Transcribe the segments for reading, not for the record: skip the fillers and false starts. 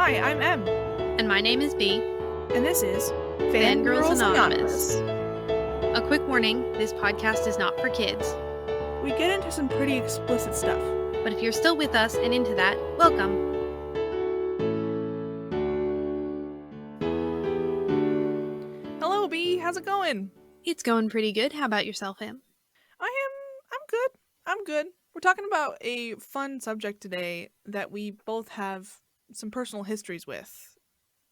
Hi, I'm M. And my name is Bea. And this is Fangirls Anonymous. A quick warning, this podcast is not for kids. We get into some pretty explicit stuff. But if you're still with us and into that, welcome. Hello, Bea. How's it going? It's going pretty good. How about yourself, Em? I'm good. We're talking about a fun subject today that we both have some personal histories with.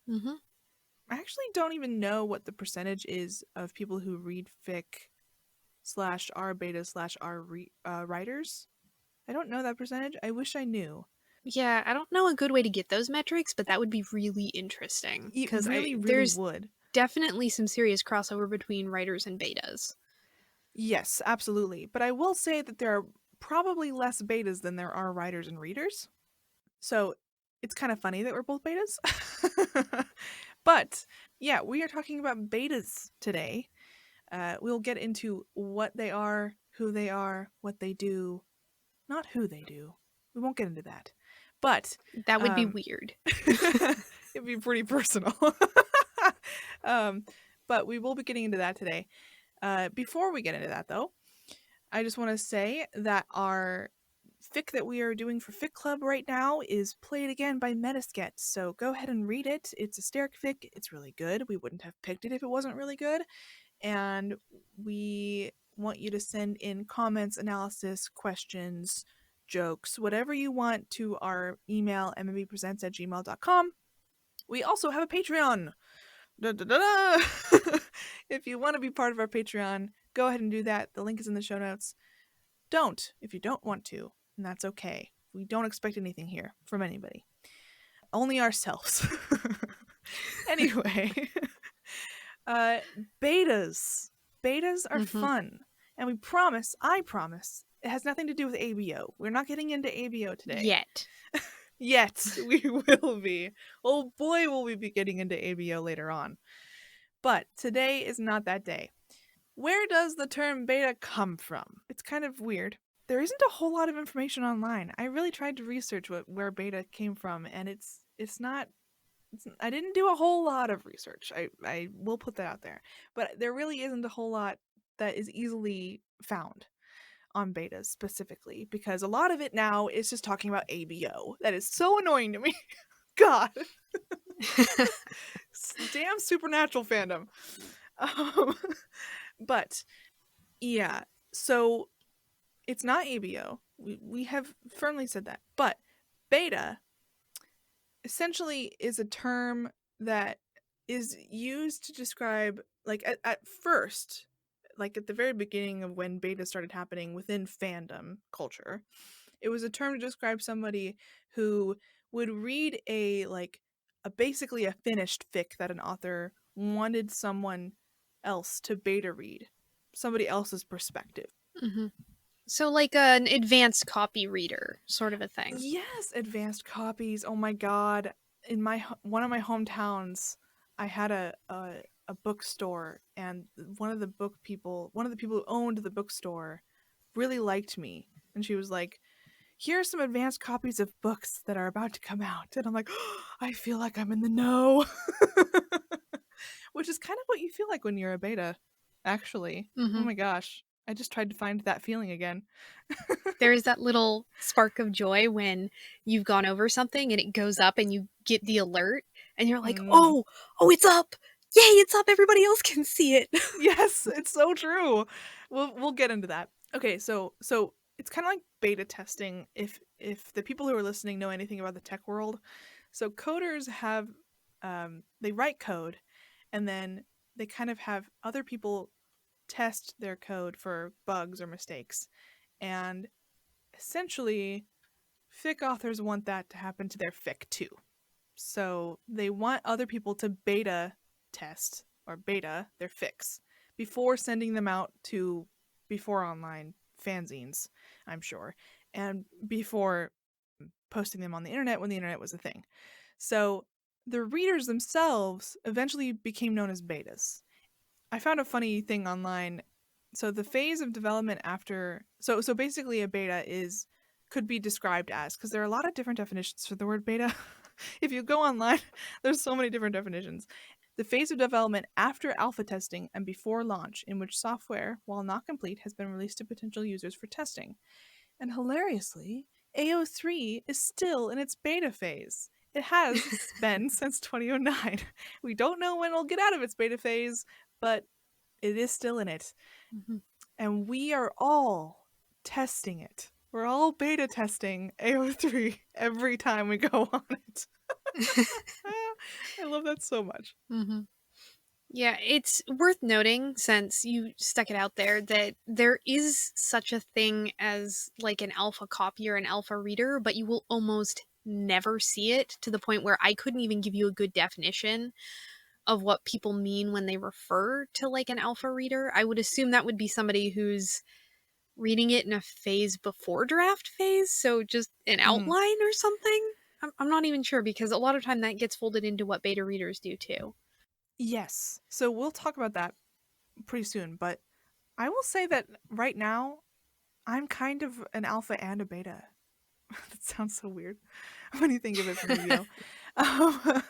Mm-hmm. I actually don't even know what the percentage is of people who read fic / are beta / are writers. I don't know that percentage. I wish I knew. Yeah, I don't know a good way to get those metrics, but that would be really interesting. It Because really there's would. Definitely some serious crossover between writers and betas. Yes, absolutely. But I will say that there are probably less betas than there are writers and readers. So it's kind of funny that we're both betas. But yeah, we are talking about betas today. We'll get into what they are, what they do. Not who they do. We won't get into that. But That would be weird. It'd be pretty personal. But we will be getting into that today. Before we get into that, though, I just want to say that our fic that we are doing for Fic Club right now is Played Again by Metisket. So go ahead and read it. It's a hysteric fic. It's really good. We wouldn't have picked it if it wasn't really good. And we want you to send in comments, analysis, questions, jokes, whatever you want to our email, mmbepresents@gmail.com. We also have a Patreon. If you want to be part of our Patreon, go ahead and do that. The link is in the show notes. Don't if you don't want to, and that's okay. We don't expect anything here from anybody. Only ourselves. Anyway, betas. Betas are fun. And I promise, it has nothing to do with ABO. We're not getting into ABO today. Yet we will be. Oh boy, will we be getting into ABO later on. But today is not that day. Where does the term beta come from? It's kind of weird. There isn't a whole lot of information online. I really tried to research where beta came from, and I didn't do a whole lot of research. I will put that out there. But there really isn't a whole lot that is easily found on betas specifically, because a lot of it now is just talking about ABO. That is so annoying to me. God. Damn supernatural fandom. But yeah, so it's not ABO. We have firmly said that. But beta essentially is a term that is used to describe, like, at first, like at the very beginning of when beta started happening within fandom culture, it was a term to describe somebody who would read basically a finished fic that an author wanted someone else to beta read, somebody else's perspective. Mm-hmm. So like an advanced copy reader sort of a thing. Yes, advanced copies. Oh my god. In one of my hometowns, I had a bookstore, and one of the people who owned the bookstore really liked me, and she was like, here are some advanced copies of books that are about to come out. And I'm like, oh, I feel like I'm in the know. Which is kind of what you feel like when you're a beta, actually. Oh my gosh. I just tried to find that feeling again. There's that little spark of joy when you've gone over something and it goes up and you get the alert and you're like, oh, it's up. Yay, it's up. Everybody else can see it. Yes, it's so true. We'll get into that. Okay, so it's kind of like beta testing, if the people who are listening know anything about the tech world. So coders have they write code, and then they kind of have other people test their code for bugs or mistakes. And essentially, fic authors want that to happen to their fic too. So they want other people to beta test or beta their fics before sending them out to before online fanzines, I'm sure, and before posting them on the internet when the internet was a thing. So the readers themselves eventually became known as betas. I found a funny thing online. So the phase of development after so basically a beta could be described as, because there are a lot of different definitions for the word beta. If you go online, there's so many different definitions. The phase of development after alpha testing and before launch, in which software, while not complete, has been released to potential users for testing. And hilariously, AO3 is still in its beta phase. It has been since 2009. We don't know when it'll get out of its beta phase, but it is still in it. Mm-hmm. And we are all testing it. We're all beta testing AO3 every time we go on it. I love that so much. Mm-hmm. Yeah, it's worth noting, since you stuck it out there, that there is such a thing as like an alpha copy or an alpha reader, but you will almost never see it, to the point where I couldn't even give you a good definition of what people mean when they refer to like an alpha reader. I would assume that would be somebody who's reading it in a phase before draft phase, so just an outline or something. I'm not even sure, because a lot of time that gets folded into what beta readers do too. Yes. So we'll talk about that pretty soon, but I will say that right now, I'm kind of an alpha and a beta. That sounds so weird when you think of it from the view.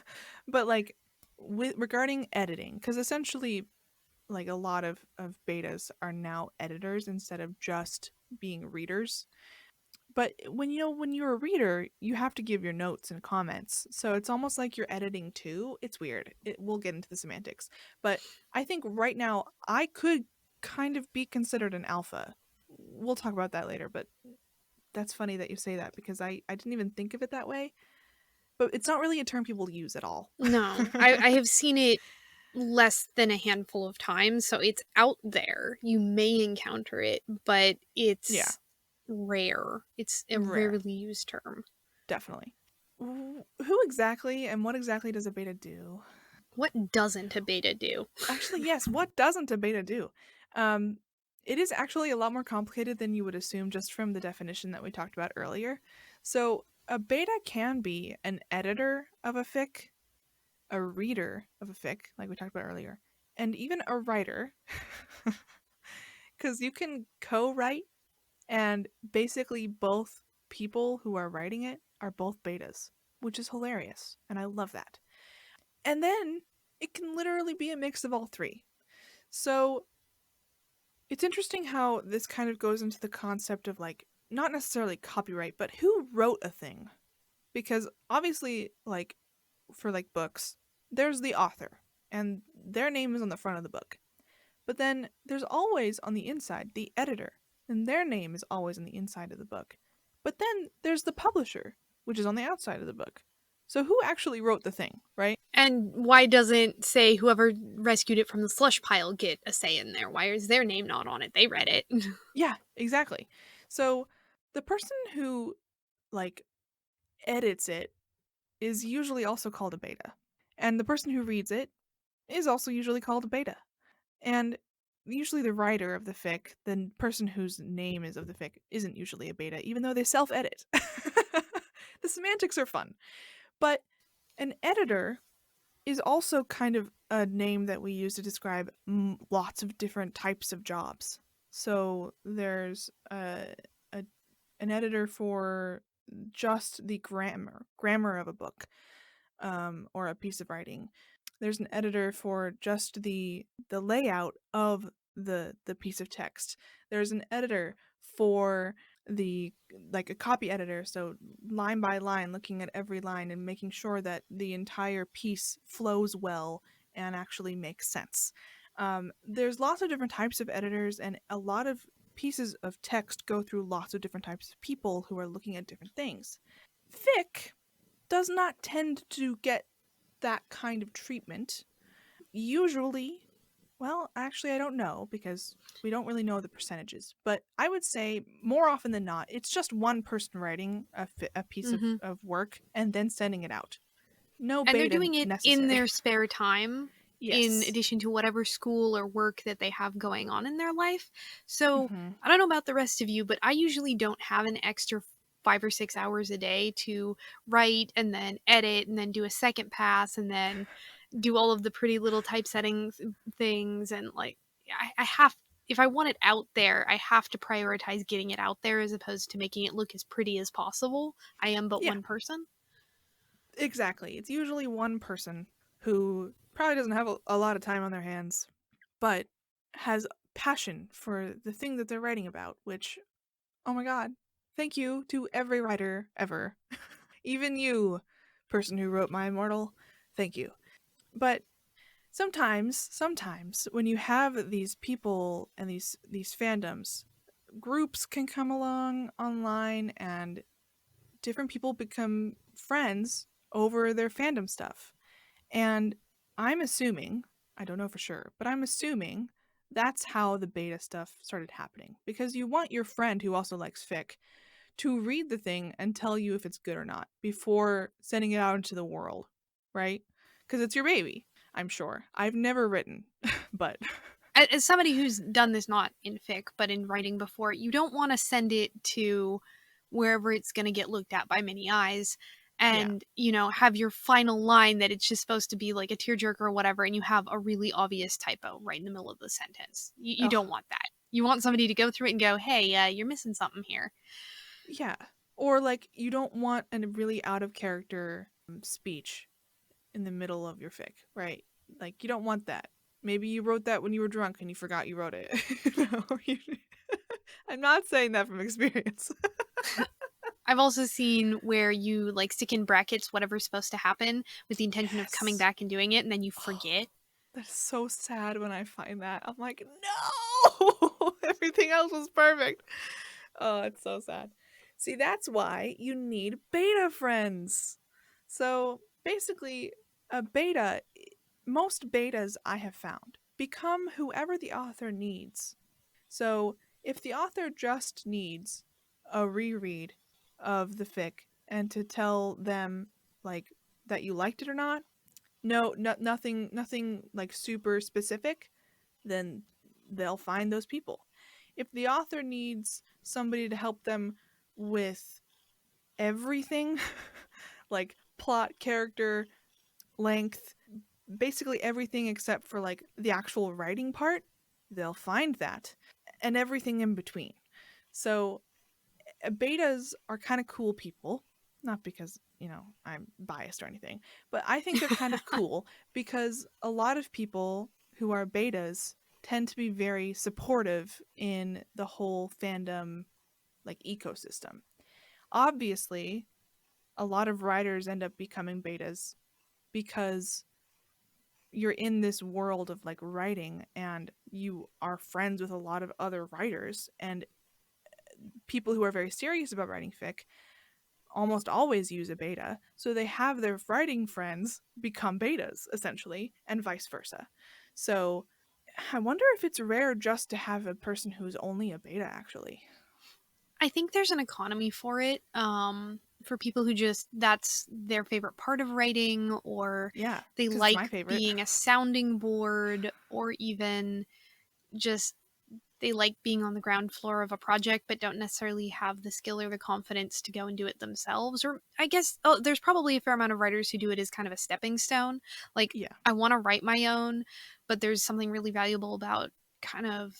But like regarding editing, because essentially, like a lot of betas are now editors instead of just being readers. But when you're a reader, you have to give your notes and comments. So it's almost like you're editing too. It's weird. We'll get into the semantics. But I think right now I could kind of be considered an alpha. We'll talk about that later, but that's funny that you say that, because I didn't even think of it that way. But it's not really a term people use at all. No, I have seen it less than a handful of times, so it's out there. You may encounter it, but Yeah, it's rare. It's a rare. rarely used term. Definitely. Who exactly and what exactly does a beta do? What doesn't a beta do? Actually, yes, what doesn't a beta do? Um, it is actually a lot more complicated than you would assume just from the definition that we talked about earlier. So, a beta can be an editor of a fic, a reader of a fic, like we talked about earlier, and even a writer. Because you can co write, and basically both people who are writing it are both betas, which is hilarious, and I love that. And then it can literally be a mix of all three. So it's interesting how this kind of goes into the concept of like not necessarily copyright, but who wrote a thing. Because obviously, like for like books, there's the author, and their name is on the front of the book. But then there's always on the inside the editor, and their name is always on the inside of the book. But then there's the publisher, which is on the outside of the book. So who actually wrote the thing, right? And why doesn't, say, whoever rescued it from the slush pile get a say in there? Why is their name not on it? They read it. Yeah, exactly. So the person who like edits it is usually also called a beta. And the person who reads it is also usually called a beta. And usually the writer of the fic, the person whose name is of the fic, isn't usually a beta, even though they self-edit. The semantics are fun. But an editor is also kind of a name that we use to describe lots of different types of jobs. So there's an editor for just the grammar of a book, or a piece of writing. There's an editor for just the layout of the piece of text. There's an editor for the like a copy editor, so line by line, looking at every line and making sure that the entire piece flows well and actually makes sense. There's lots of different types of editors, and a lot of pieces of text go through lots of different types of people who are looking at different things. Fic does not tend to get that kind of treatment. Usually, well, actually, I don't know because we don't really know the percentages, but I would say more often than not, it's just one person writing a piece Mm-hmm. of work and then sending it out. No And they're beta doing it in necessary. their spare time, in Yes. addition to whatever school or work that they have going on in their life. So Mm-hmm. I don't know about the rest of you, but I usually don't have an extra 5 or 6 hours a day to write and then edit and then do a second pass and then do all of the pretty little typesetting things. And like, I have, if I want it out there, I have to prioritize getting it out there as opposed to making it look as pretty as possible. I am but Yeah. one person. Exactly. It's usually one person who probably doesn't have a lot of time on their hands, but has passion for the thing that they're writing about, which, oh my god, thank you to every writer ever. Even you, person who wrote My Immortal, thank you. But sometimes when you have these people and these fandoms, groups can come along online and different people become friends over their fandom stuff. And I'm assuming, I don't know for sure, but I'm assuming that's how the beta stuff started happening. Because you want your friend who also likes fic to read the thing and tell you if it's good or not before sending it out into the world, right? Because it's your baby, I'm sure. I've never written, but As somebody who's done this not in fic but in writing before, you don't want to send it to wherever it's going to get looked at by many eyes yeah. and, you know, have your final line that it's just supposed to be like a tearjerker or whatever, and you have a really obvious typo right in the middle of the sentence. You Ugh, don't want that. You want somebody to go through it and go, hey, you're missing something here. yeah. Or like you don't want a really out of character speech in the middle of your fic, right? Like you don't want that. Maybe you wrote that when you were drunk and you forgot you wrote it. I'm not saying that from experience. I've also seen where you like stick in brackets whatever's supposed to happen with the intention of coming Yes. back and doing it, and then you Oh, forget. that's so sad when I find that. I'm like, no! Everything else was perfect. Oh, it's so sad. See, that's why you need beta friends. So basically, a beta, most betas I have found become whoever the author needs. So if the author just needs a reread of the fic and to tell them like that you liked it or not, nothing like super specific, then they'll find those people. If the author needs somebody to help them with everything, like plot, character, length, basically everything except for like the actual writing part, they'll find that. And everything in between. So betas are kind of cool people, not because I'm biased or anything, but I think they're kind of cool because a lot of people who are betas tend to be very supportive in the whole fandom like ecosystem. Obviously, a lot of writers end up becoming betas because you're in this world of like writing and you are friends with a lot of other writers, and people who are very serious about writing fic almost always use a beta. So they have their writing friends become betas, essentially, and vice versa. So I wonder if it's rare just to have a person who's only a beta, actually. I think there's an economy for it. For people who just that's their favorite part of writing, or Yeah, they because it's like my favorite. being a sounding board, or even just they like being on the ground floor of a project but don't necessarily have the skill or the confidence to go and do it themselves. Or I guess there's probably a fair amount of writers who do it as kind of a stepping stone. Like, Yeah. I want to write my own, but there's something really valuable about kind of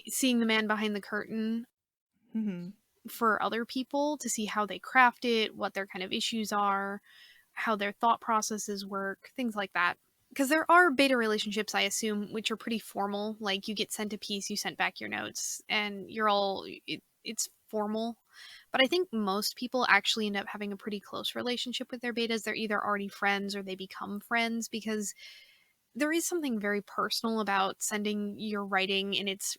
seeing the man behind the curtain Hmm. for other people to see how they craft it, what their kind of issues are, how their thought processes work, things like that. Because there are beta relationships, I assume, which are pretty formal. Like, you get sent a piece, you sent back your notes, and you're all it's formal. But I think most people actually end up having a pretty close relationship with their betas. They're either already friends or they become friends, because there is something very personal about sending your writing in its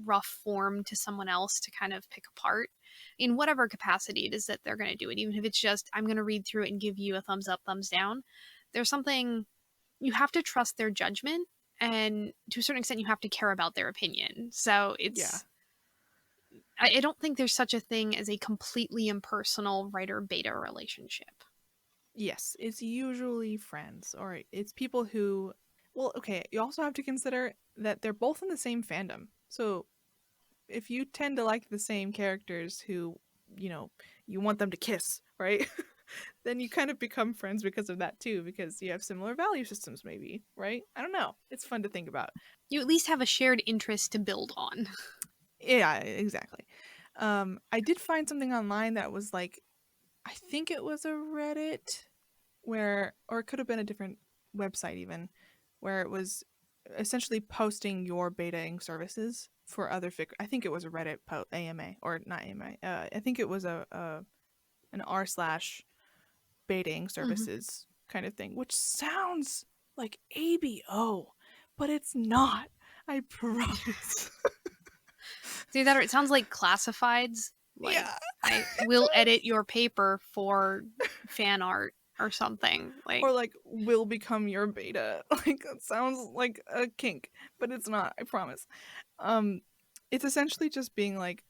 rough form to someone else to kind of pick apart in whatever capacity it is that they're going to do it. Even if it's just, I'm going to read through it and give you a thumbs up, thumbs down. There's something, you have to trust their judgment, and to a certain extent you have to care about their opinion. So Yeah. it's, I don't think there's such a thing as a completely impersonal writer beta relationship. Yes, it's usually friends, or it's people who. Well, okay, you also have to consider that they're both in the same fandom. So if you tend to like the same characters who, you know, you want them to kiss, right? Then you kind of become friends because of that too, because you have similar value systems, maybe, right? I don't know. It's fun to think about. You at least have a shared interest to build on. Yeah, exactly. I did find something online that was like I think it was a Reddit where, or it could have been a different website even, where it was essentially posting your betaing services for other fic. I think it was a Reddit AMA, or not AMA. I think it was a an r slash betaing Mm-hmm. services kind of thing, which sounds like ABO, but it's not. I promise. See that, or it sounds like classifieds. Like, Yeah, I it will edit does. your paper for fan art or something. Like, Or like will become your beta. Like it sounds like a kink, but it's not. I promise. Um, it's essentially just being like,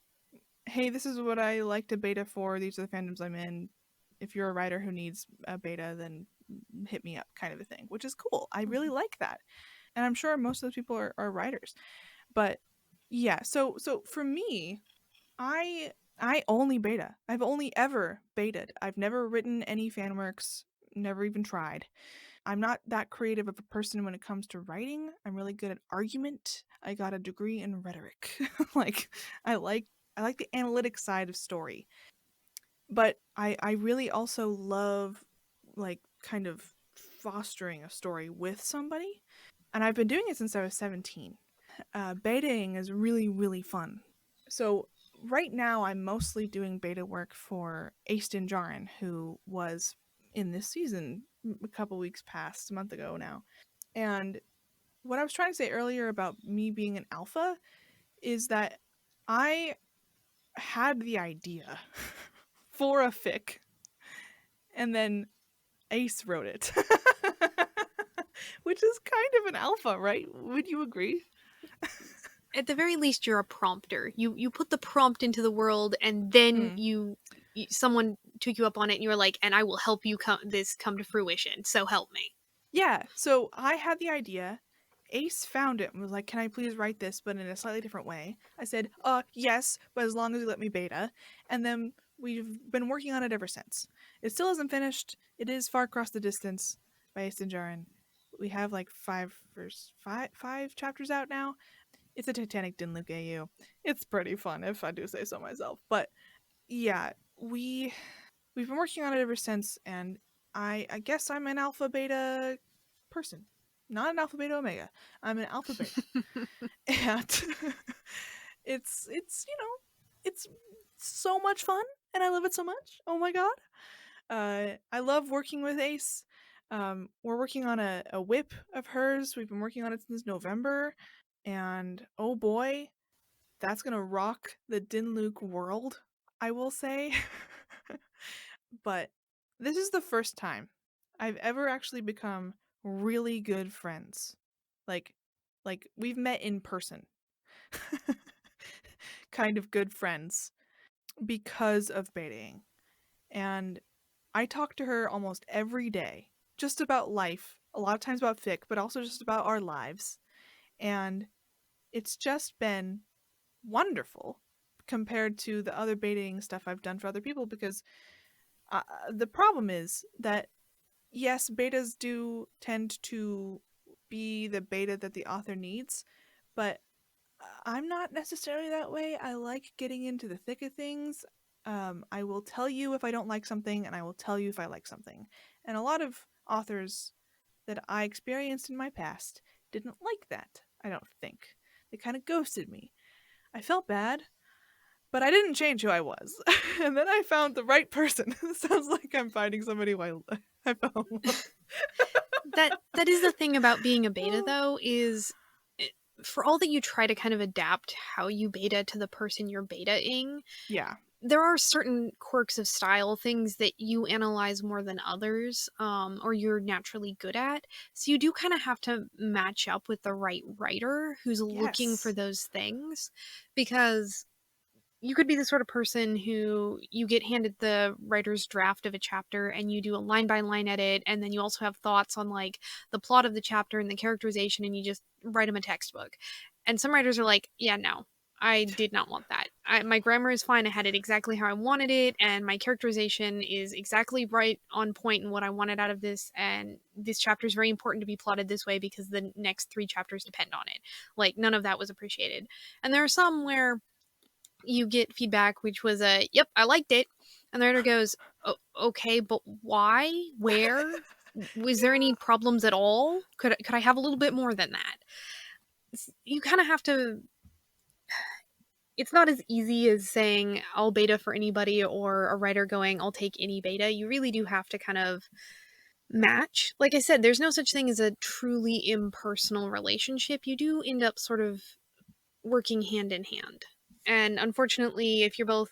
hey, this is what I like to beta for. These are the fandoms I'm in. If you're a writer who needs a beta, then hit me up, kind of a thing, which is cool. I really mhm. like that, and I'm sure most of those people are writers. But yeah, so for me, I I only beta. I've only ever betaed. I've never written any fan works. Never even tried. I'm not that creative of a person when it comes to writing. I'm really good at argument. I got a degree in rhetoric. Like I like I like the analytic side of story. But I really also love like kind of fostering a story with somebody. And I've been doing it since I was 17. Betaing is really, really fun. So right now I'm mostly doing beta work for Aston Jarin, who was in this season a couple weeks past, a month ago now. And what I was trying to say earlier about me being an alpha is that I had the idea for a fic, and then Ace wrote it. Which is kind of an alpha, right? Would you agree? At the very least, you're a prompter. You put the prompt into the world, and then Mm. someone took you up on it, and you were like, "And I will help you come to fruition. So help me." Yeah, so I had the idea. Ace found it and was like, "Can I please write this, but in a slightly different way?" I said, yes, but as long as you let me beta." And then we've been working on it ever since. It still isn't finished. It is Far Across the Distance by Ace and Jarin. We have like five chapters out now. It's a Titanic Dinluke AU. It's pretty fun, if I do say so myself. But yeah, we've been working on it ever since, and I guess I'm an alpha beta person, not an alpha beta omega. I'm an alpha beta, and it's it's so much fun, and I love it so much. Oh my god, I love working with Ace. We're working on a whip of hers. We've been working on it since November, and oh boy, that's gonna rock the Dinluke world, I will say. But this is the first time I've ever actually become really good friends. Like we've met in person. Kind of good friends because of betaing. And I talk to her almost every day just about life, a lot of times about fic, but also just about our lives. And it's just been wonderful compared to the other betaing stuff I've done for other people because the problem is that yes, betas do tend to be the beta that the author needs, but I'm not necessarily that way. I like getting into the thick of things. I will tell you if I don't like something, and I will tell you if I like something. And a lot of authors that I experienced in my past didn't like that, I don't think. They kind of ghosted me. I felt bad, but I didn't change who I was. And then I found the right person. It sounds like I'm finding somebody who I fell in love. That is the thing about being a beta, though, is for all that you try to kind of adapt how you beta to the person you're betaing, Yeah. there are certain quirks of style, things that you analyze more than others, or you're naturally good at. So you do kind of have to match up with the right writer who's looking for Yes. those things, because you could be the sort of person who you get handed the writer's draft of a chapter and you do a line by line edit, and then you also have thoughts on like the plot of the chapter and the characterization, and you just write them a textbook. And some writers are like, yeah, no, I did not want that. My grammar is fine. I had it exactly how I wanted it, and my characterization is exactly right on point in what I wanted out of this. And this chapter is very important to be plotted this way because the next three chapters depend on it. Like, none of that was appreciated. And there are some where you get feedback which was a yep, I liked it, and the writer goes, Okay, but why? Where? Was there any problems at all? Could I have a little bit more than that? You kind of have to. It's not as easy as saying I'll beta for anybody or a writer going I'll take any beta. You really do have to kind of match. Like I said, there's no such thing as a truly impersonal relationship. You do end up sort of working hand in hand. And unfortunately, if you're both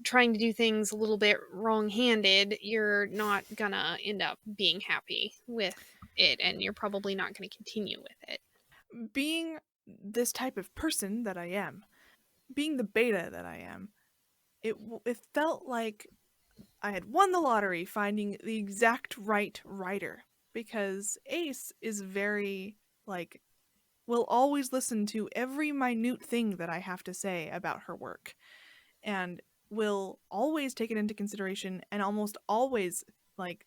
trying to do things a little bit wrong handed, you're not gonna end up being happy with it and you're probably not going to continue with it. Being this type of person that I am, being the beta that I am, it felt like I had won the lottery finding the exact right writer, because Ace is very like will always listen to every minute thing that I have to say about her work, and will always take it into consideration, and almost always, like,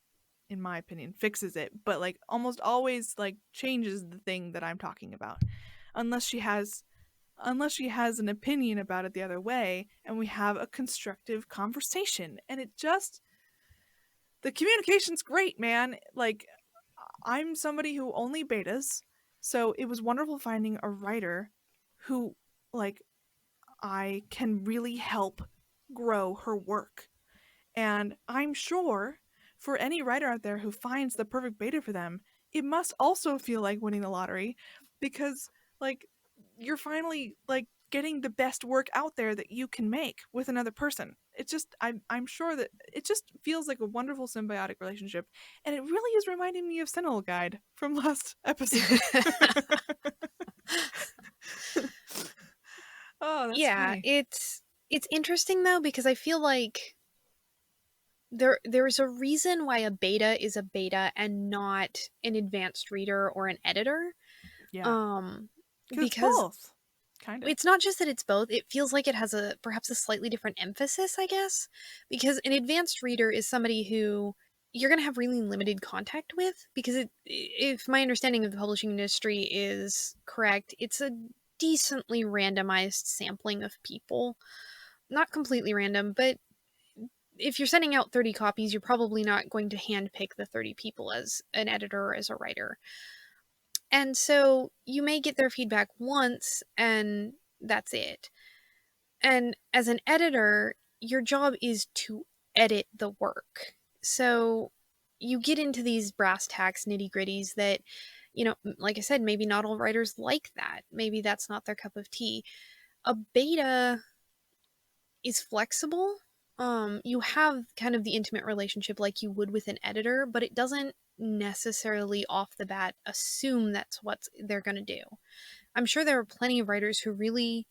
in my opinion, fixes it, but like almost always like changes the thing that I'm talking about, unless she has an opinion about it the other way, and we have a constructive conversation. And it just, the communication's great, man. Like, I'm somebody who only betas, so it was wonderful finding a writer who, like, I can really help grow her work. And I'm sure for any writer out there who finds the perfect beta for them, it must also feel like winning the lottery, because, like, you're finally, like, getting the best work out there that you can make with another person. It's just, I'm sure that it just feels like a wonderful symbiotic relationship, and it really is reminding me of Sentinel Guide from last episode. Oh, that's Yeah, funny. it's interesting though because I feel like there's a reason why a beta is a beta and not an advanced reader or an editor. Yeah, Um because it's because both, kind of. it's not just that it's both, it feels like it has a perhaps a slightly different emphasis, I guess, because an advanced reader is somebody who you're going to have really limited contact with because if my understanding of the publishing industry is correct, it's a decently randomized sampling of people. Not completely random, but if you're sending out 30 copies, you're probably not going to handpick the 30 people as an editor or as a writer. And so you may get their feedback once and that's it. And as an editor, your job is to edit the work. So you get into these brass tacks, nitty gritties that, like I said, maybe not all writers like that. Maybe that's not their cup of tea. A beta is flexible. You have kind of the intimate relationship like you would with an editor, but it doesn't necessarily off the bat assume that's what they're going to do. I'm sure there are plenty of writers who really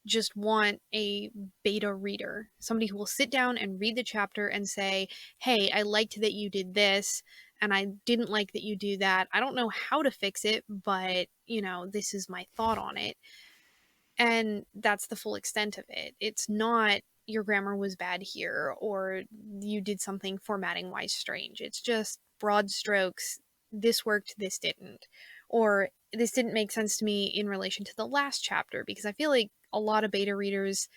just want a beta reader, somebody who will sit down and read the chapter and say, hey, I liked that you did this, and I didn't like that you do that. I don't know how to fix it, but, this is my thought on it. And that's the full extent of it. It's not your grammar was bad here or you did something formatting wise strange. It's just broad strokes. This worked, this didn't. Or this didn't make sense to me in relation to the last chapter because I feel like a lot of beta readers,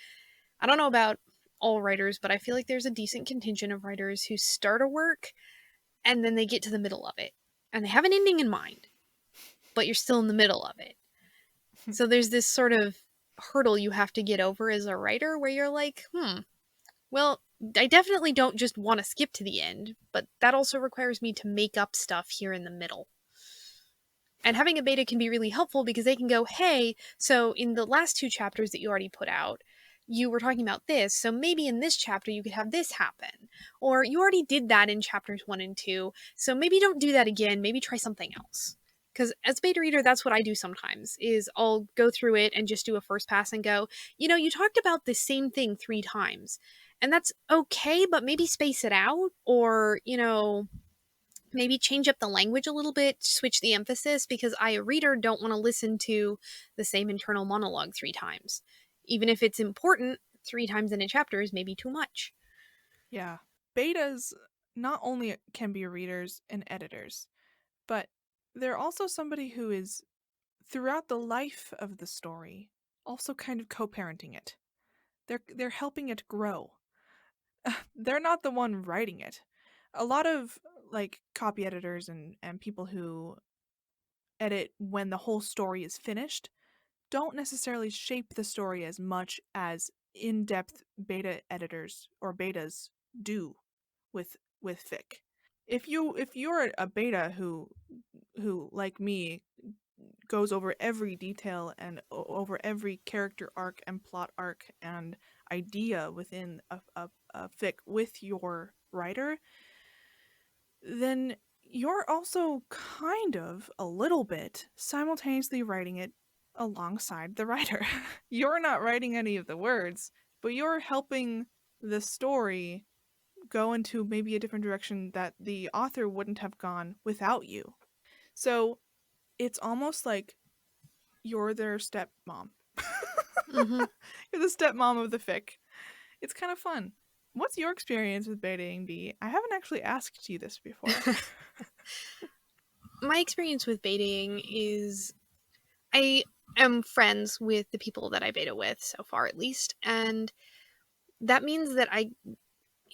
I don't know about all writers, but I feel like there's a decent contingent of writers who start a work and then they get to the middle of it and they have an ending in mind, but you're still in the middle of it. So there's this sort of hurdle you have to get over as a writer where you're like, well, I definitely don't just want to skip to the end, but that also requires me to make up stuff here in the middle. And having a beta can be really helpful because they can go, hey, so in the last two chapters that you already put out, you were talking about this, so maybe in this chapter you could have this happen. Or you already did that in chapters 1 and 2, so maybe don't do that again, maybe try something else. Because as a beta reader, that's what I do sometimes, is I'll go through it and just do a first pass and go, you talked about the same thing 3 times. And that's okay, but maybe space it out, or, maybe change up the language a little bit, switch the emphasis, because I, a reader, don't want to listen to the same internal monologue 3 times. Even if it's important, 3 times in a chapter is maybe too much. Yeah. Betas not only can be readers and editors, but they're also somebody who is, throughout the life of the story, also kind of co-parenting it. They're helping it grow. they're not the one writing it. A lot of like copy editors and people who edit when the whole story is finished don't necessarily shape the story as much as in-depth beta editors or betas do with fic. If you're a beta who like me goes over every detail and over every character arc and plot arc and idea within a fic with your writer, then you're also kind of a little bit simultaneously writing it alongside the writer. You're not writing any of the words, but you're helping the story go into maybe a different direction that the author wouldn't have gone without you. So it's almost like you're their stepmom. Mm-hmm. You're the stepmom of the fic. It's kind of fun. What's your experience with betaing B? I haven't actually asked you this before. My experience with baiting is I am friends with the people that I beta with so far, at least, and that means that I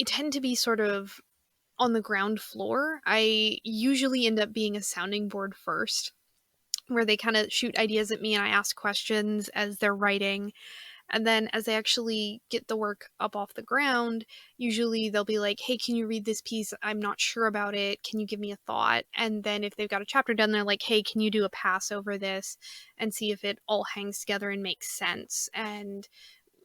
tend to be sort of on the ground floor. I usually end up being a sounding board first, where they kind of shoot ideas at me and I ask questions as they're writing. And then as they actually get the work up off the ground, usually they'll be like, hey, can you read this piece? I'm not sure about it. Can you give me a thought? And then if they've got a chapter done, they're like, hey, can you do a pass over this and see if it all hangs together and makes sense? And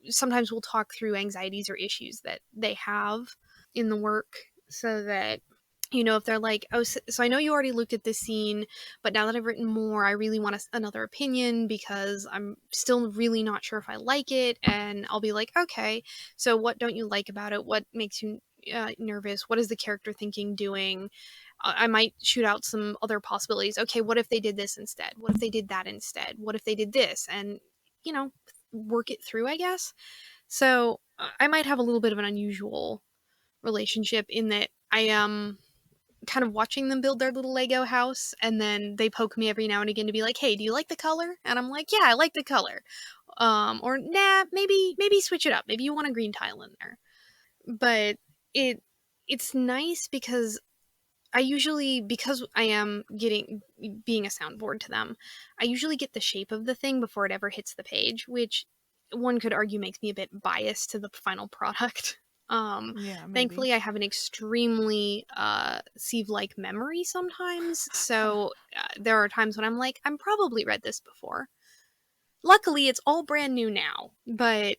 sometimes we'll talk through anxieties or issues that they have in the work so that if they're like, oh, so I know you already looked at this scene, but now that I've written more, I really want another opinion because I'm still really not sure if I like it. And I'll be like, okay, so what don't you like about it? What makes you nervous? What is the character thinking doing? I might shoot out some other possibilities. Okay, what if they did this instead? What if they did that instead? What if they did this? And, work it through, I guess. So I might have a little bit of an unusual relationship in that I am kind of watching them build their little Lego house, and then they poke me every now and again to be like, "Hey, do you like the color?" And I'm like, "Yeah, I like the color." Or nah, maybe switch it up. Maybe you want a green tile in there. But it it's nice because because I am getting being a soundboard to them, I usually get the shape of the thing before it ever hits the page, which one could argue makes me a bit biased to the final product. Um, Yeah, maybe. Thankfully, I have an extremely sieve-like memory sometimes, so there are times when I'm like, I'm probably read this before. Luckily, it's all brand new now, but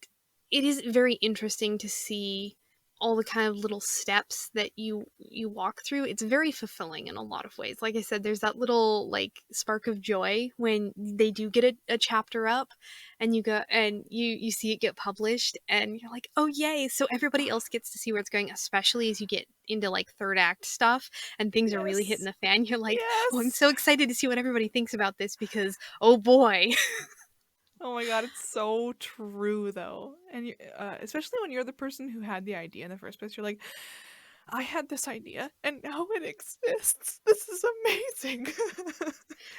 it is very interesting to see all the kind of little steps that you walk through. It's very fulfilling in a lot of ways. Like I said, there's that little like spark of joy when they do get a chapter up and you see it get published and you're like, oh yay, so everybody else gets to see where it's going, especially as you get into like third act stuff and things are really hitting Yes. the fan. You're like, oh, I'm Yes. so excited to see what everybody thinks about this because oh boy. Oh my god, it's so true though. And especially when you're the person who had the idea in the first place, you're like, I had this idea and now it exists. This is amazing.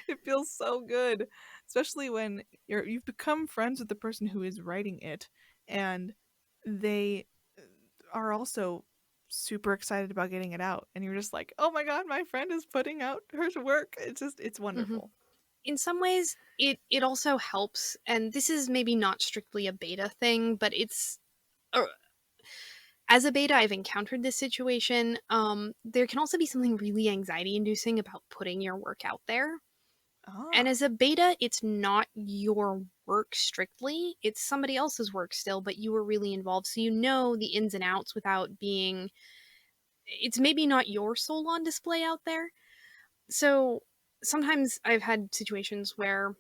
It feels so good, especially when you've become friends with the person who is writing it and they are also super excited about getting it out and you're just like, "Oh my god, my friend is putting out her work." It's Mhm. wonderful. In some ways it also helps, and this is maybe not strictly a beta thing, but it's uh, as a beta I've encountered this situation. There can also be something really anxiety inducing about putting your work out there, and Ah. as a beta it's not your work strictly, it's somebody else's work still, but you were really involved, so you know the ins and outs without being, it's maybe not your soul on display out there. So sometimes I've had situations where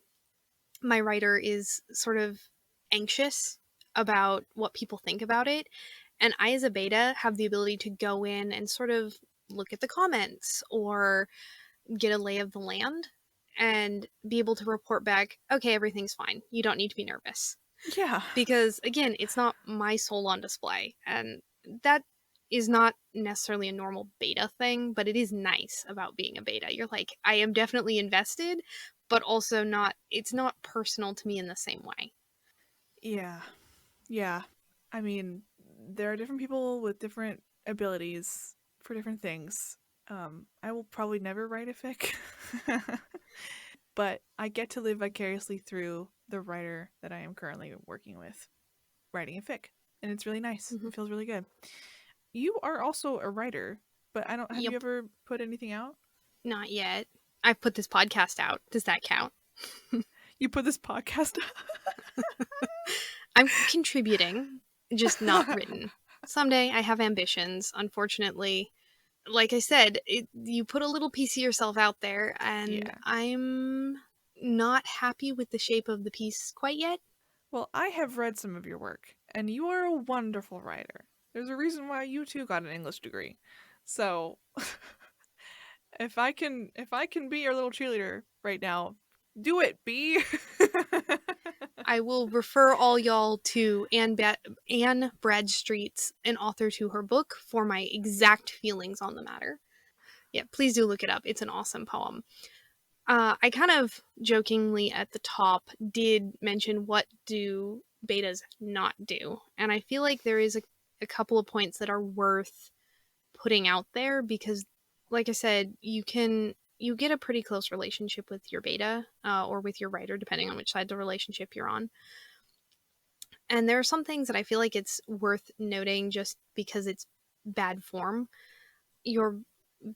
my writer is sort of anxious about what people think about it. And I, as a beta, have the ability to go in and sort of look at the comments or get a lay of the land and be able to report back, okay, everything's fine. You don't need to be nervous. Yeah. Because again, it's not my soul on display. And that is not necessarily a normal beta thing, but it is nice about being a beta. You're like, I am definitely invested, but also not, it's not personal to me in the same way. Yeah. Yeah. I mean, there are different people with different abilities for different things. I will probably never write a fic, but I get to live vicariously through the writer that I am currently working with, writing a fic, and it's really nice. Mhm. It feels really good. You are also a writer, but I don't. Have you Yep. ever put anything out? Not yet. I've put this podcast out. Does that count? You put this podcast. I'm contributing, just not written. Someday I have ambitions. Unfortunately, like I said, you put a little piece of yourself out there, and Yeah. I'm not happy with the shape of the piece quite yet. Well, I have read some of your work, and you are a wonderful writer. There's a reason why you too got an English degree. So, if I can be your little cheerleader right now, do it, B. I will refer all y'all to Anne Bradstreet's An Author to Her Book for my exact feelings on the matter. Yeah, please do look it up. It's an awesome poem. I kind of jokingly at the top did mention what do betas not do. And I feel like there is a couple of points that are worth putting out there because, like I said, you get a pretty close relationship with your beta or with your writer, depending on which side of the relationship you're on. And there are some things that I feel like it's worth noting just because it's bad form. Your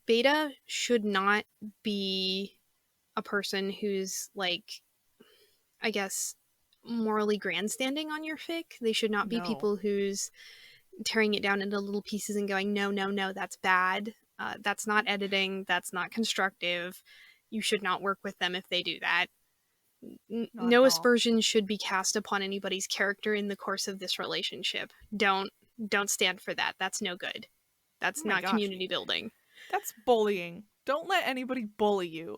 beta should not be a person who's like, I guess, morally grandstanding on your fic. They should not be No, people who's tearing it down into little pieces and going, no, no, no, that's bad. That's not editing. That's not constructive. You should not work with them if they do that. not at No all. aspersions should be cast upon anybody's character in the course of this relationship. Don't stand for that. That's no good. Oh That's my not gosh, community building. that's bullying. Don't let anybody bully you.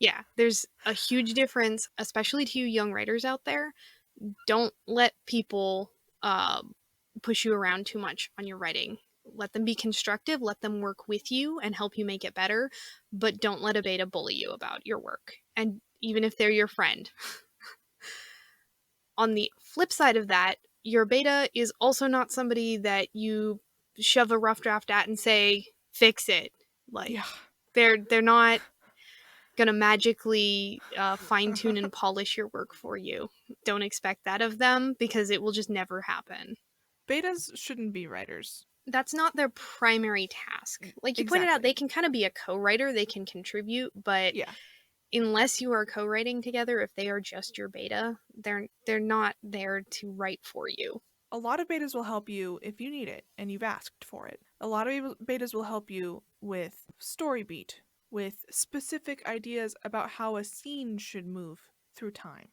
Yeah, there's a huge difference, especially to you young writers out there. Don't let people uh, push you around too much on your writing. Let them be constructive, let them work with you and help you make it better, but don't let a beta bully you about your work. And even if they're your friend. On the flip side of that, your beta is also not somebody that you shove a rough draft at and say, fix it. Like, Yeah. they're not gonna magically fine tune and polish your work for you. Don't expect that of them because it will just never happen. Betas shouldn't be writers. That's not their primary task. Like you pointed out, Exactly. they can kind of be a co-writer, they can contribute, but Yeah. unless you are co-writing together, if they are just your beta, they're not there to write for you. A lot of betas will help you if you need it and you've asked for it. A lot of betas will help you with story beat, with specific ideas about how a scene should move through time,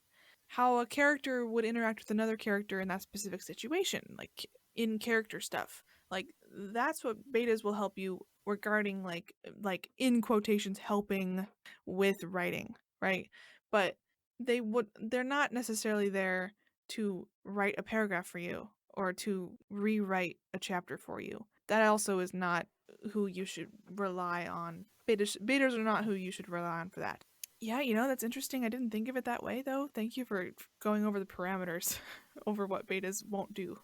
how a character would interact with another character in that specific situation, like in character stuff. Like that's what betas will help you regarding like in quotations helping with writing, right? But they're not necessarily there to write a paragraph for you or to rewrite a chapter for you. That also is not who you should rely on. Betas are not who you should rely on for that. Yeah, that's interesting. I didn't think of it that way, though. Thank you for going over the parameters over what betas won't do.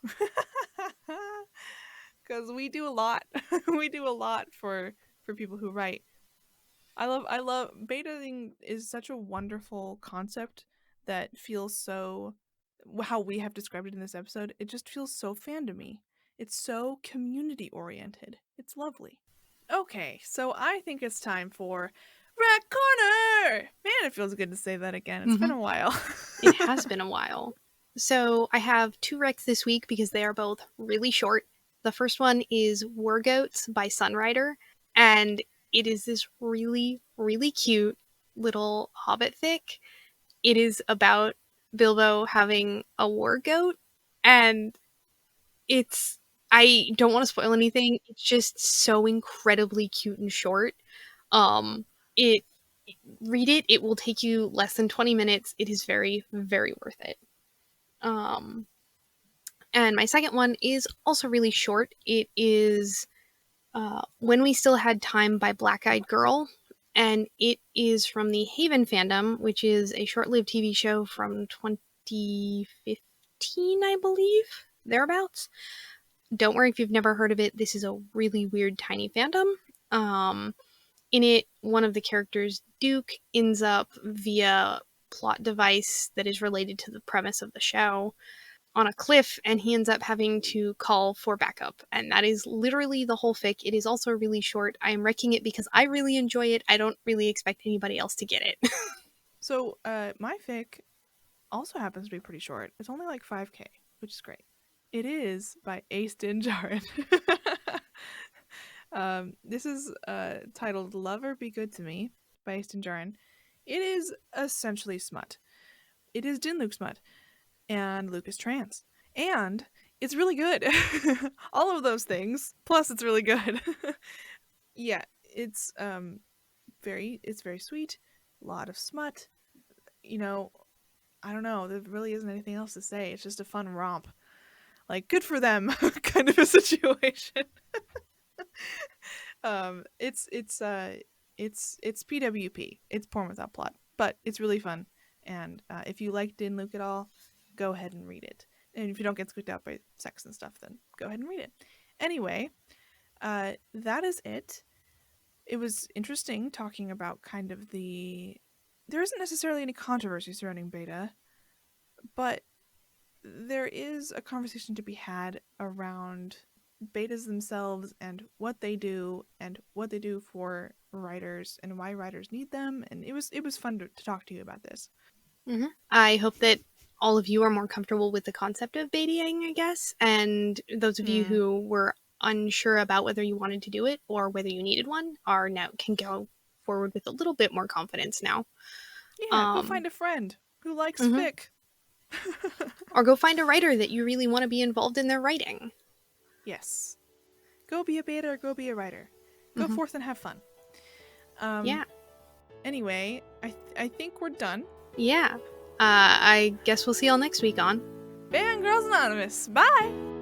Because we do a lot. We do a lot for people who write. I love betaing is such a wonderful concept that feels so how we have described it in this episode. It just feels so fan to me. It's so community oriented. It's lovely. Okay, so I think it's time for Red Corner. Man, it feels good to say that again. It's been Mm-hmm. a while. It has been a while. So I have two recs this week because they are both really short. The first one is War Goats by Sunryder, and it is this really, really cute little hobbit fic. It is about Bilbo having a war goat, and it's I don't want to spoil anything. It's just so incredibly cute and short. It read it. It will take you less than 20 minutes. It is very, very worth it. Um, and my second one is also really short. It is When We Still Had Time by BlackEyedGirl, and it is from the Haven fandom, which is a short-lived TV show from 2015, I believe, thereabouts. don't worry if you've never heard of it. This is a really weird, tiny fandom. In it, one of the characters, Duke, ends up via plot device that is related to the premise of the show on a cliff, and he ends up having to call for backup. And that is literally the whole fic. It is also really short. I am wrecking it because I really enjoy it. I don't really expect anybody else to get it. So, my fic also happens to be pretty short. It's only like 5K, which is great. It is by Ace Dinjarin. This is titled Lover Be Good to Me by Ace Dinjarin. It is essentially smut. It is Din Luke smut, and Luke is trans. And it's really good. All of those things, plus it's really good. Yeah, it's very sweet. A lot of smut. You know, I don't know. There really isn't anything else to say. It's just a fun romp. Like, good for them, kind of a situation. It's PWP. It's porn without plot, but it's really fun. And if you like Din Luke at all, go ahead and read it. And if you don't get squeaked out by sex and stuff, then go ahead and read it. Anyway, that is it. It was interesting talking about kind of the. There isn't necessarily any controversy surrounding beta, but there is a conversation to be had around betas themselves and what they do for writers and why writers need them, and it was fun to talk to you about this. Mm-hmm. I hope that all of you are more comfortable with the concept of betaing, I guess, and those of you who were unsure about whether you wanted to do it or whether you needed one are now can go forward with a little bit more confidence now. Yeah, go find a friend who likes fic. Or go find a writer that you really want to be involved in their writing. Yes. Go be a beta or go be a writer. Go forth and have fun. Yeah. Anyway, I think we're done. Yeah. I guess we'll see y'all next week on Fangirls Anonymous. Bye!